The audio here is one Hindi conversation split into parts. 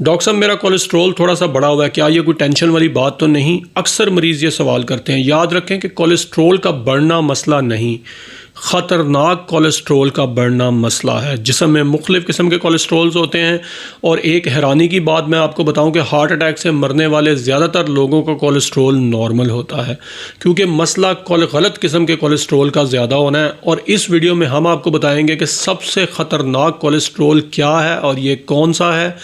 डॉक्टर साहब मेरा कोलेस्ट्रॉल थोड़ा सा बढ़ा हुआ है, क्या ये कोई टेंशन वाली बात तो नहीं? अक्सर मरीज़ ये सवाल करते हैं। याद रखें कि कोलेस्ट्रॉल का बढ़ना मसला नहीं, ख़तरनाक कोलेस्ट्रॉल का बढ़ना मसला है। जिस्म में मुख्तलिफ़ किस्म के कोलेस्ट्रॉल्स होते हैं और एक हैरानी की बात मैं आपको बताऊं कि हार्ट अटैक से मरने वाले ज़्यादातर लोगों का कोलेस्ट्रॉल नॉर्मल होता है, क्योंकि मसला गलत किस्म के कोलेस्ट्रॉल का ज़्यादा होना है। और इस वीडियो में हम आपको बताएंगे कि सबसे ख़तरनाक कोलेस्ट्रॉल क्या है और ये कौन सा है,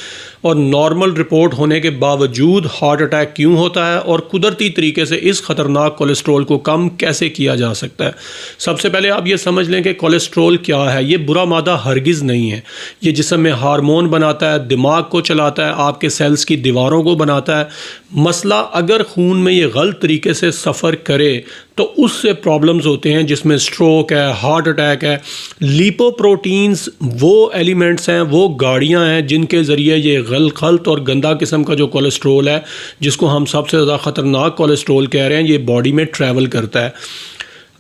और नॉर्मल रिपोर्ट होने के बावजूद हार्ट अटैक क्यों होता है, और कुदरती तरीके से इस ख़तरनाक कोलेस्ट्रॉल को कम कैसे किया जा सकता है। सबसे पहले आप ये समझ लें कि कोलेस्ट्रॉल क्या है। ये बुरा मादा हरगिज़ नहीं है। ये जिस्म में हार्मोन बनाता है, दिमाग को चलाता है, आपके सेल्स की दीवारों को बनाता है। मसला अगर खून में ये गलत तरीके से सफ़र करे तो उससे प्रॉब्लम्स होते हैं, जिसमें स्ट्रोक है, हार्ट अटैक है। लिपोप्रोटीन्स वो एलिमेंट्स हैं, वो गाड़ियां हैं जिनके ज़रिए ये गलत और गंदा किस्म का जो कोलेस्ट्रॉल है, जिसको हम सबसे ज़्यादा ख़तरनाक कोलेस्ट्रॉल कह रहे हैं, ये बॉडी में ट्रैवल करता है।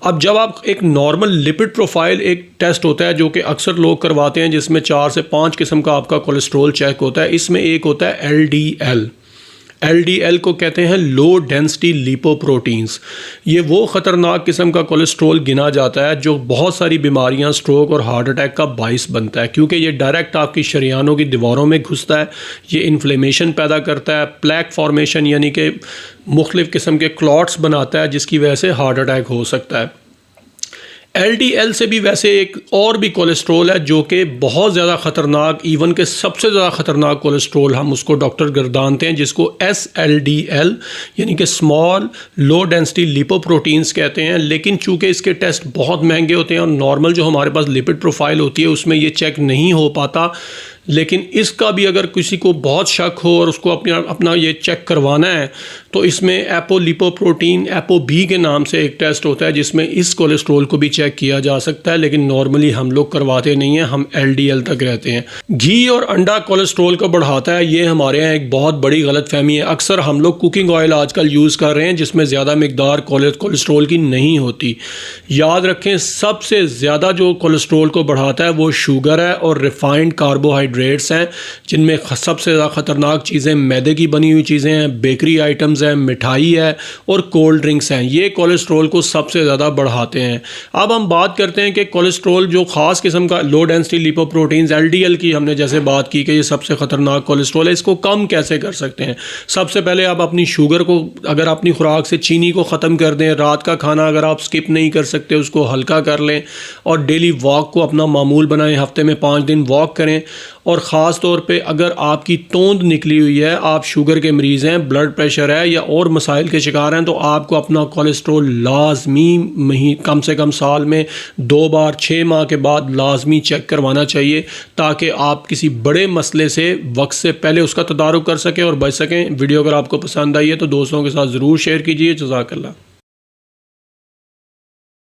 अब जब आप एक नॉर्मल लिपिड प्रोफाइल एक टेस्ट होता है जो कि अक्सर लोग करवाते हैं, जिसमें 4 से 5 किस्म का आपका कोलेस्ट्रॉल चेक होता है। इसमें एक होता है LDL को कहते हैं लो डेंसिटी लिपोप्रोटीन्स। ये वो ख़तरनाक किस्म का कोलेस्ट्रॉल गिना जाता है जो बहुत सारी बीमारियां, स्ट्रोक और हार्ट अटैक का बाइस बनता है, क्योंकि ये डायरेक्ट आपकी शरीयानों की दीवारों में घुसता है। ये इन्फ्लेमेशन पैदा करता है, प्लेक फॉर्मेशन यानी कि मुख्तलिफ़ किस्म के क्लॉट्स बनाता है, जिसकी वजह से हार्ट अटैक हो सकता है। LDL से भी वैसे एक और भी कोलेस्ट्रॉल है जो कि बहुत ज़्यादा ख़तरनाक, इवन के सबसे ज़्यादा ख़तरनाक कोलेस्ट्रॉल हम उसको डॉक्टर गर्दानते हैं, जिसको SLDL यानी कि स्मॉल लो डेंसिटी लिपोप्रोटीन्स कहते हैं। लेकिन चूँकि इसके टेस्ट बहुत महंगे होते हैं और नॉर्मल जो हमारे पास लिपिड प्रोफाइल होती है उसमें ये चेक नहीं हो पाता, लेकिन इसका भी अगर किसी को बहुत शक हो और उसको अपना ये चेक करवाना है तो इसमें एपोलिपोप्रोटीन ApoB के नाम से एक टेस्ट होता है, जिसमें इस कोलेस्ट्रॉल को भी चेक किया जा सकता है। लेकिन नॉर्मली हम लोग करवाते नहीं हैं, हम LDL तक रहते हैं। घी और अंडा कोलेस्ट्रॉल को बढ़ाता है, ये हमारे यहाँ एक बहुत बड़ी गलतफहमी है। अक्सर हम लोग कुकिंग ऑयल आजकल यूज़ कर रहे हैं जिसमें ज़्यादा मिकदार कोलेस्ट्रॉल की नहीं होती। याद रखें, सबसे ज़्यादा जो कोलेस्ट्रॉल को बढ़ाता है वो शुगर है और रिफाइंड कार्बोहाइड्रेट्स हैं, जिनमें सबसे ज़्यादा ख़तरनाक चीज़ें मैदे की बनी हुई चीज़ें हैं, बेकरी आइटम्स हैं, मिठाई है और कोल्ड ड्रिंक्स हैं। ये कोलेस्ट्रॉल को सबसे ज़्यादा बढ़ाते हैं। अब हम बात करते हैं कि कोलेस्ट्रॉल जो ख़ास किस्म का लो डेंसिटी लिपोप्रोटीन्स LDL की हमने जैसे बात की कि ये सबसे ख़तरनाक कोलेस्ट्रॉल है, इसको कम कैसे कर सकते हैं। सबसे पहले आप अपनी शुगर को, अगर अपनी खुराक से चीनी को ख़त्म कर दें, रात का खाना अगर आप स्किप नहीं कर सकते उसको हल्का कर लें, और डेली वॉक को अपना मामूल बनाएं, हफ्ते में 5 दिन वॉक करें। और ख़ास तौर पे अगर आपकी तोंद निकली हुई है, आप शुगर के मरीज़ हैं, ब्लड प्रेशर है या और मसाइल के शिकार हैं, तो आपको अपना कोलेस्ट्रॉल लाजमी कम से कम साल में 2 बार 6 माह के बाद लाजमी चेक करवाना चाहिए, ताकि आप किसी बड़े मसले से वक्त से पहले उसका तदारुक कर सकें और बच सकें। वीडियो अगर आपको पसंद आई है तो दोस्तों के साथ ज़रूर शेयर कीजिए। जज़ाकल्लाह।